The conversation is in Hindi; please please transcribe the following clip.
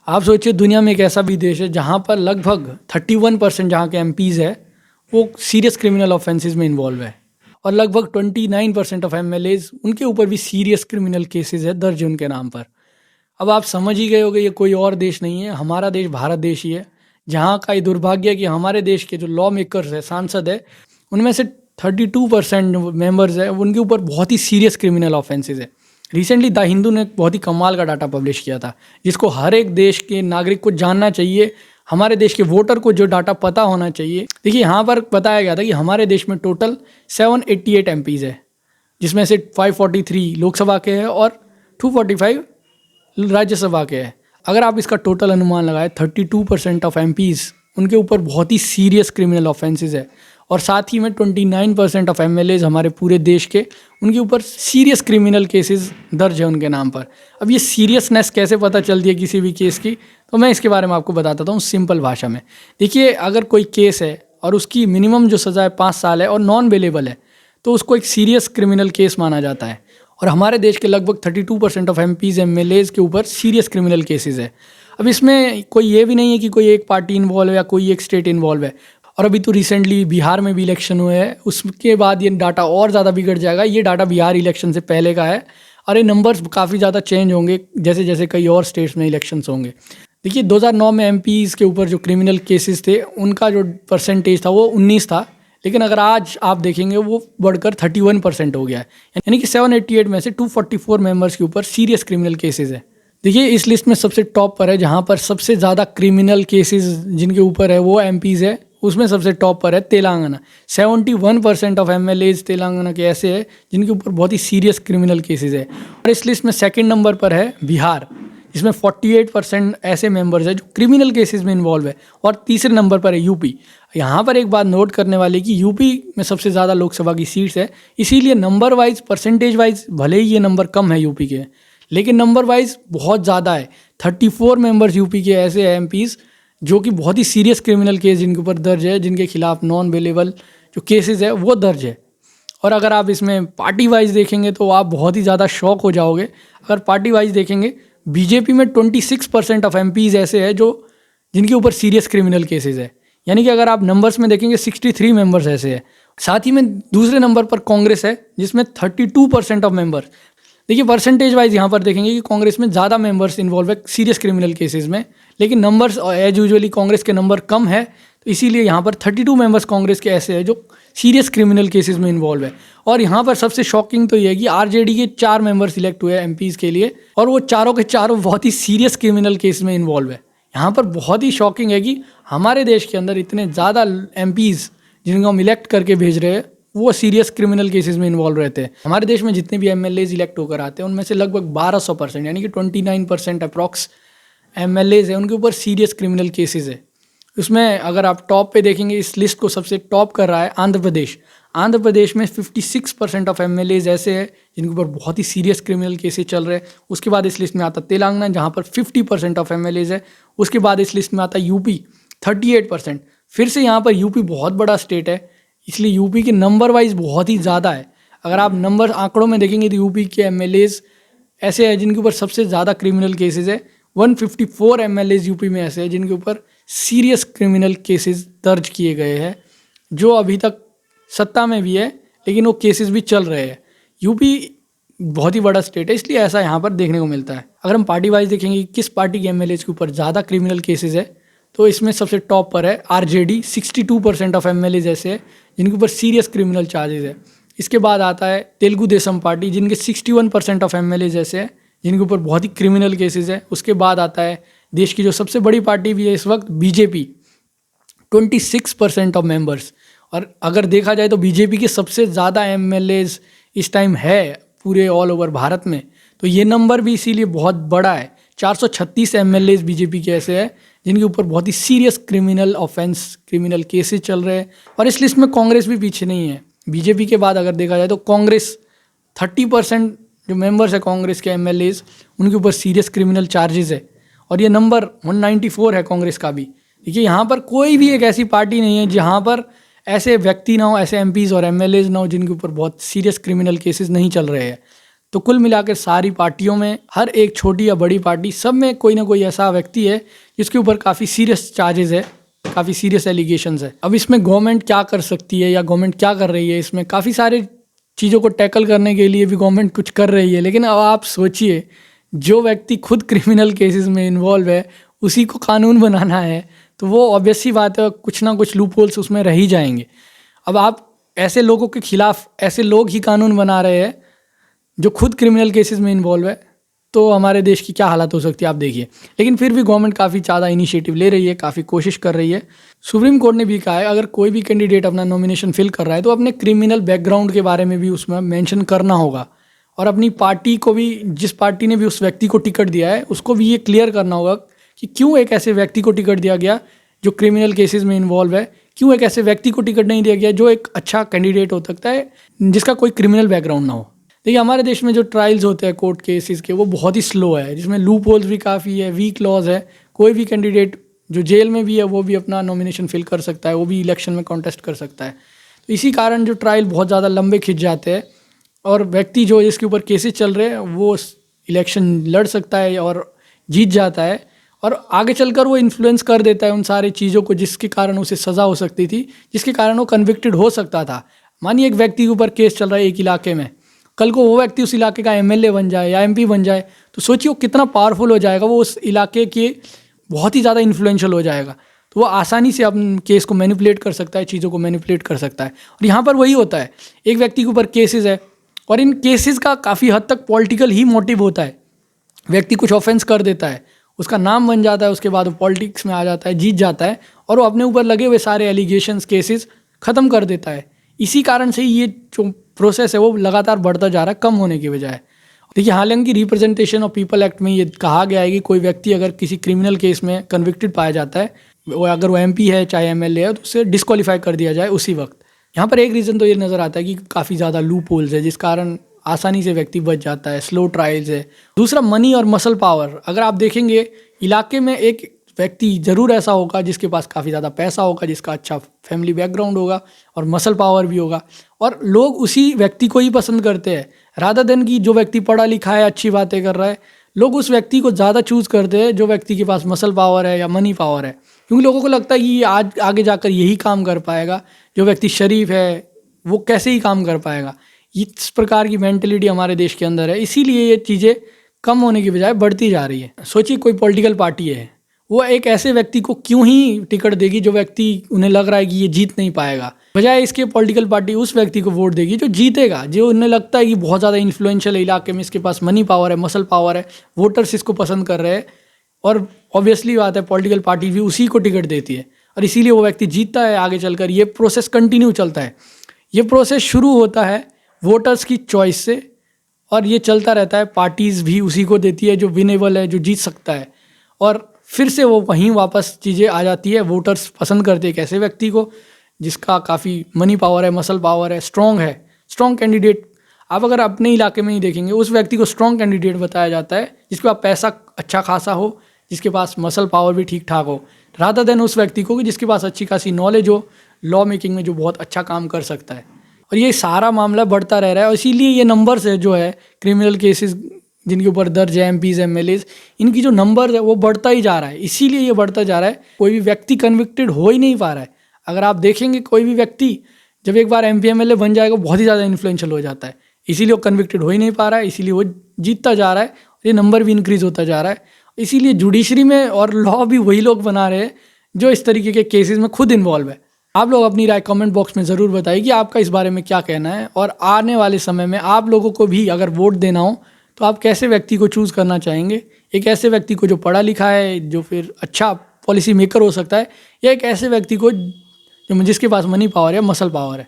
आप सोचिए दुनिया में एक ऐसा भी देश है जहाँ पर लगभग 31% जहाँ के एमपीज़ है वो सीरियस क्रिमिनल ऑफेंसेस में इन्वॉल्व है, और लगभग 29% ऑफ एमएलएज उनके ऊपर भी सीरियस क्रिमिनल केसेस है दर्ज है उनके नाम पर। अब आप समझ ही गए होंगे ये कोई और देश नहीं है, हमारा देश भारत देश ही है, जहाँ का ये दुर्भाग्य है कि हमारे देश के जो लॉ मेकर्स है, सांसद है, उनमें से 32% मेंबर्स है उनके ऊपर बहुत ही सीरियस क्रिमिनल ऑफेंसेस है। रिसेंटली द हिंदू ने एक बहुत ही कमाल का डाटा पब्लिश किया था जिसको हर एक देश के नागरिक को जानना चाहिए, हमारे देश के वोटर को जो डाटा पता होना चाहिए। देखिए यहाँ पर बताया गया था कि हमारे देश में टोटल 788 एमपीज़ है, जिसमें से 543 लोकसभा के हैं और 245 राज्यसभा के हैं। अगर आप इसका टोटल अनुमान लगाएं 32% ऑफ एमपीज़ उनके ऊपर बहुत ही सीरियस क्रिमिनल ऑफेंसेस है, और साथ ही में 29% ऑफ एमएलएज हमारे पूरे देश के उनके ऊपर सीरियस क्रिमिनल केसेस दर्ज है उनके नाम पर। अब ये सीरियसनेस कैसे पता चलती है किसी भी केस की, तो मैं इसके बारे में आपको बताता हूँ सिंपल भाषा में। देखिए, अगर कोई केस है और उसकी मिनिमम जो सज़ा है 5 साल है और नॉन बेलेबल है तो उसको एक सीरियस क्रिमिनल केस माना जाता है, और हमारे देश के लगभग 32% ऑफ एमपीज़ एमएलएज के ऊपर सीरियस क्रिमिनल केसेस है। अब इसमें कोई ये भी नहीं है कि कोई एक पार्टी इन्वॉल्व है या कोई एक स्टेट इन्वॉल्व है, और अभी तो रिसेंटली बिहार में भी इलेक्शन हुए हैं, उसके बाद ये डाटा और ज़्यादा बिगड़ जाएगा। ये डाटा बिहार इलेक्शन से पहले का है और ये नंबर्स काफ़ी ज़्यादा चेंज होंगे जैसे जैसे कई और स्टेट्स में इलेक्शंस होंगे। देखिए 2009 में एमपीज़ के ऊपर जो क्रिमिनल केसेस थे उनका जो परसेंटेज था वो 19 था, लेकिन अगर आज आप देखेंगे वो बढ़कर 31% हो गया है, यानी कि 788 में से 244 मेंबर्स के ऊपर सीरियस क्रिमिनल केसेस है। देखिए इस लिस्ट में सबसे टॉप पर है, जहाँ पर सबसे ज़्यादा क्रिमिनल केसेस जिनके ऊपर है वो एमपीज़ है, उसमें सबसे टॉप पर है तेलंगाना। 71% ऑफ एमएलएज तेलंगाना के ऐसे हैं जिनके ऊपर बहुत ही सीरियस क्रिमिनल केसेस है। और इस लिस्ट में सेकंड नंबर पर है बिहार, जिसमें 48% ऐसे मेंबर्स हैं जो क्रिमिनल केसेस में इन्वॉल्व है, और तीसरे नंबर पर है यूपी। यहाँ पर एक बात नोट करने वाली कि यूपी में सबसे ज़्यादा लोकसभा की सीट्स है, इसीलिए नंबर वाइज परसेंटेज वाइज भले ही ये नंबर कम है यूपी के, लेकिन नंबर वाइज बहुत ज़्यादा है। 34 मेंबर्स यूपी के ऐसे एमपीज़ जो कि बहुत ही सीरियस क्रिमिनल केस जिनके ऊपर दर्ज है, जिनके खिलाफ नॉन बेलेबल जो केसेस है वो दर्ज है। और अगर आप इसमें पार्टी वाइज देखेंगे तो आप बहुत ही ज़्यादा शॉक हो जाओगे। अगर पार्टी वाइज देखेंगे बीजेपी में 26% ऑफ एमपीज़ ऐसे हैं जो जिनके ऊपर सीरियस क्रिमिनल केसेस है, यानी कि अगर आप नंबर्स में देखेंगे 63 मेंबर्स ऐसे हैं। साथ ही में दूसरे नंबर पर कांग्रेस है जिसमें 32% ऑफ मेंबर। देखिए परसेंटेज वाइज यहाँ पर देखेंगे कि कांग्रेस में ज़्यादा मेंबर्स इन्वॉल्व है सीरियस क्रिमिनल केसेस में, लेकिन नंबर्स एज यूजुअली कांग्रेस के नंबर कम है, तो इसीलिए यहाँ पर 32 मेंबर्स कांग्रेस के ऐसे हैं जो सीरियस क्रिमिनल केसेस में इन्वॉल्व है। और यहाँ पर सबसे शॉकिंग तो ये है कि आरजेडी के 4 मेंबर सिलेक्ट हुए एमपीज़ के लिए, और वो चारों के चारों बहुत ही सीरियस क्रिमिनल केस में इन्वॉल्व है। यहाँ पर बहुत ही शॉकिंग है कि हमारे देश के अंदर इतने ज़्यादा एमपीज़ जिनको हम इलेक्ट करके भेज रहे हैं वो सीरियस क्रिमिनल केसेस में इन्वॉल्व रहते हैं। हमारे देश में जितने भी एमएलएज इलेक्ट होकर आते हैं उनमें से लगभग 1200% यानी कि 29% अप्रॉक्स एमएलएज है उनके ऊपर सीरियस क्रिमिनल केसेस है। उसमें अगर आप टॉप पे देखेंगे इस लिस्ट को सबसे टॉप कर रहा है आंध्र प्रदेश। आंध्र प्रदेश में 56% ऑफ एमएलएज ऐसे हैं जिनके ऊपर बहुत ही सीरियस क्रिमिनल केसेस चल रहे हैं। उसके बाद इस लिस्ट में आता तेलंगाना जहाँ पर 50% ऑफ एमएलएज है। उसके बाद इस लिस्ट में आता यूपी 38%। फिर से यहाँ पर यूपी बहुत बड़ा स्टेट है, इसलिए यूपी के नंबर वाइज बहुत ही ज़्यादा है। अगर आप नंबर आंकड़ों में देखेंगे तो यूपी के एमएलएज ऐसे हैं जिनके ऊपर सबसे ज़्यादा क्रिमिनल केसेस है। 154 एमएलएज यूपी में ऐसे हैं जिनके ऊपर सीरियस क्रिमिनल केसेस दर्ज किए गए हैं, जो अभी तक सत्ता में भी है लेकिन वो केसेस भी चल रहे हैं। यूपी बहुत ही बड़ा स्टेट है, इसलिए ऐसा यहाँ पर देखने को मिलता है। अगर हम पार्टी वाइज देखेंगे किस पार्टी के एमएलएज के ऊपर ज़्यादा क्रिमिनल केसेस है, तो इसमें सबसे टॉप पर है आरजेडी। 62% ऑफ एमएलएज ऐसे हैं जिनके ऊपर सीरियस क्रिमिनल चार्जेस है। इसके बाद आता है तेलुगु देशम पार्टी जिनके 61% ऑफ एमएलएज ऐसे हैं जिनके ऊपर बहुत ही क्रिमिनल केसेस है। उसके बाद आता है देश की जो सबसे बड़ी पार्टी भी है इस वक्त बीजेपी, 26% ऑफ मेंबर्स। और अगर देखा जाए तो बीजेपी के सबसे ज़्यादा एमएलएज इस टाइम है पूरे ऑल ओवर भारत में, तो ये नंबर भी इसीलिए बहुत बड़ा है। 436 एमएलएज बीजेपी के ऐसे हैं जिनके ऊपर बहुत ही सीरियस क्रिमिनल केसेस चल रहे हैं। और इस लिस्ट में कांग्रेस भी पीछे नहीं है। बीजेपी के बाद अगर देखा जाए तो कांग्रेस 30% जो मेंबर्स है कांग्रेस के एमएलएज उनके ऊपर सीरियस क्रिमिनल चार्जेस है, और ये नंबर 194 है कांग्रेस का भी। देखिए यहाँ पर कोई भी एक ऐसी पार्टी नहीं है जहाँ पर ऐसे व्यक्ति ना हो, ऐसे एमपीज़ और एमएलएज ना हो जिनके ऊपर बहुत सीरियस क्रिमिनल केसेस नहीं चल रहे हैं। तो कुल मिलाकर सारी पार्टियों में, हर एक छोटी या बड़ी पार्टी, सब में कोई ना कोई ऐसा व्यक्ति है जिसके ऊपर काफ़ी सीरियस चार्जेस है, काफ़ी सीरियस एलिगेशंस है। अब इसमें गवर्नमेंट क्या कर सकती है या गवर्नमेंट क्या कर रही है, इसमें काफ़ी सारे चीज़ों को टैकल करने के लिए भी गवर्नमेंट कुछ कर रही है। लेकिन अब आप सोचिए, जो व्यक्ति खुद क्रिमिनल केसेस में इन्वॉल्व है उसी को कानून बनाना है, तो वो ऑब्वियस सी बात है कुछ ना कुछ लूप होल्स उसमें रह ही जाएंगे। अब आप ऐसे लोगों के खिलाफ ऐसे लोग ही कानून बना रहे हैं जो खुद क्रिमिनल केसेस में इन्वॉल्व है, तो हमारे देश की क्या हालत हो सकती है आप देखिए। लेकिन फिर भी गवर्नमेंट काफ़ी ज़्यादा इनिशिएटिव ले रही है, काफ़ी कोशिश कर रही है। सुप्रीम कोर्ट ने भी कहा है अगर कोई भी कैंडिडेट अपना नॉमिनेशन फिल कर रहा है तो अपने क्रिमिनल बैकग्राउंड के बारे में भी उसमें मेंशन करना होगा, और अपनी पार्टी को भी, जिस पार्टी ने भी उस व्यक्ति को टिकट दिया है उसको भी ये क्लियर करना होगा कि क्यों एक ऐसे व्यक्ति को टिकट दिया गया जो क्रिमिनल केसेस में इन्वॉल्व है, क्यों एक ऐसे व्यक्ति को टिकट नहीं दिया गया जो एक अच्छा कैंडिडेट हो सकता है जिसका कोई क्रिमिनल बैकग्राउंड ना हो। देखिए हमारे देश में जो ट्रायल्स होते हैं कोर्ट केसेस के, वो बहुत ही स्लो है, जिसमें लूप होल्स भी काफ़ी है, वीक लॉज है। कोई भी कैंडिडेट जो जेल में भी है वो भी अपना नॉमिनेशन फिल कर सकता है, वो भी इलेक्शन में कॉन्टेस्ट कर सकता है। तो इसी कारण जो ट्रायल बहुत ज़्यादा लंबे खिंच जाते हैं, और व्यक्ति जो जिसके ऊपर केसेस चल रहे हैं वो इलेक्शन लड़ सकता है और जीत जाता है, और आगे चलकर वो इन्फ्लुएंस कर देता है उन सारी चीज़ों को जिसके कारण उसे सज़ा हो सकती थी, जिसके कारण वो कन्विक्टेड हो सकता था। मानिए एक व्यक्ति के ऊपर केस चल रहा है एक इलाके में, कल को वो व्यक्ति उस इलाके का एमएलए बन जाए या एमपी बन जाए, तो सोचिए वो कितना पावरफुल हो जाएगा, वो उस इलाके के बहुत ही ज़्यादा इन्फ्लुएंशियल हो जाएगा। तो वो आसानी से अपने केस को मैनिपुलेट कर सकता है, चीज़ों को मैनिपुलेट कर सकता है। और यहाँ पर वही होता है, एक व्यक्ति के ऊपर केसेस है और इन केसेस का काफ़ी हद तक पॉलिटिकल ही मोटिव होता है। व्यक्ति कुछ ऑफेंस कर देता है, उसका नाम बन जाता है, उसके बाद वो पॉलिटिक्स में आ जाता है, जीत जाता है, और वो अपने ऊपर लगे हुए सारे एलिगेशंस केसेस ख़त्म कर देता है। इसी कारण से ये जो प्रोसेस है वो लगातार बढ़ता जा रहा है, कम होने की बजाय। देखिए हालांकि रिप्रेजेंटेशन ऑफ पीपल एक्ट में ये कहा गया है कि कोई व्यक्ति अगर किसी क्रिमिनल केस में कन्विक्टेड पाया जाता है, वो अगर वो एमपी है चाहे एमएलए है, तो उसे डिस्क्वालीफाई कर दिया जाए उसी वक्त। यहाँ पर एक रीज़न तो ये नज़र आता है कि काफ़ी ज़्यादा लूप होल्स है जिस कारण आसानी से व्यक्ति बच जाता है, स्लो ट्रायल्स है। दूसरा मनी और मसल पावर। अगर आप देखेंगे इलाके में एक व्यक्ति ज़रूर ऐसा होगा जिसके पास काफ़ी ज़्यादा पैसा होगा, जिसका अच्छा फैमिली बैकग्राउंड होगा और मसल पावर भी होगा, और लोग उसी व्यक्ति को ही पसंद करते हैं रादर देन कि जो व्यक्ति पढ़ा लिखा है, अच्छी बातें कर रहा है। लोग उस व्यक्ति को ज़्यादा चूज़ करते हैं जो व्यक्ति के पास मसल पावर है या मनी पावर है, क्योंकि लोगों को लगता है कि आज आगे जाकर यही काम कर पाएगा, जो व्यक्ति शरीफ है वो कैसे ही काम कर पाएगा। इस प्रकार की मेंटलिटी हमारे देश के अंदर है, इसीलिए ये चीज़ें कम होने की बजाय बढ़ती जा रही है। सोचिए कोई पॉलिटिकल पार्टी है, वो एक ऐसे व्यक्ति को क्यों ही टिकट देगी जो व्यक्ति उन्हें लग रहा है कि ये जीत नहीं पाएगा, बजाय इसके पॉलिटिकल पार्टी उस व्यक्ति को वोट देगी जो जीतेगा, जो उन्हें लगता है कि बहुत ज़्यादा इन्फ्लुएंशियल है इलाके में, इसके पास मनी पावर है, मसल पावर है, वोटर्स इसको पसंद कर रहे हैं, और ऑब्वियसली बात है पॉलिटिकल पार्टी भी उसी को टिकट देती है, और इसीलिए वो व्यक्ति जीतता है। आगे चलकर ये प्रोसेस कंटिन्यू चलता है। ये प्रोसेस शुरू होता है वोटर्स की चॉइस से, और ये चलता रहता है। पार्टीज़ भी उसी को देती है जो विनेबल है, जो जीत सकता है, और फिर से वो वहीं वापस चीज़ें आ जाती है। वोटर्स पसंद करते हैं एक ऐसे व्यक्ति को जिसका काफ़ी मनी पावर है, मसल पावर है, स्ट्रॉन्ग कैंडिडेट। आप अगर अपने इलाके में ही देखेंगे, उस व्यक्ति को स्ट्रॉन्ग कैंडिडेट बताया जाता है जिसके पास पैसा अच्छा खासा हो, जिसके पास मसल पावर भी ठीक ठाक हो, रादर देन उस व्यक्ति को जिसके पास अच्छी खासी नॉलेज हो लॉ मेकिंग में, जो बहुत अच्छा काम कर सकता है। और ये सारा मामला बढ़ता रह रहा है, और इसीलिए ये नंबर्स है जो है क्रिमिनल केसेस जिनके ऊपर दर्ज है, एमपीज एमएलएज, इनकी जो नंबर है वो बढ़ता ही जा रहा है। इसीलिए ये बढ़ता जा रहा है, कोई भी व्यक्ति कन्विक्टेड हो ही नहीं पा रहा है। अगर आप देखेंगे कोई भी व्यक्ति जब एक बार एमपी एमएलए बन जाएगा बहुत ही ज़्यादा इन्फ्लुएंशियल हो जाता है, इसीलिए वो कन्विक्टेड हो ही नहीं पा रहा है, इसीलिए वो जीतता जा रहा है, और ये नंबर भी इंक्रीज होता जा रहा है। इसीलिए जुडिशरी में और लॉ भी वही लोग बना रहे हैं जो इस तरीके के केसेस में खुद इन्वॉल्व है। आप लोग अपनी राय कमेंट बॉक्स में ज़रूर बताइए कि आपका इस बारे में क्या कहना है, और आने वाले समय में आप लोगों को भी अगर वोट देना हो तो आप कैसे व्यक्ति को चूज़ करना चाहेंगे। एक ऐसे व्यक्ति को जो पढ़ा लिखा है, जो फिर अच्छा पॉलिसी मेकर हो सकता है, या एक ऐसे व्यक्ति को जो जिसके पास मनी पावर है, मसल पावर है।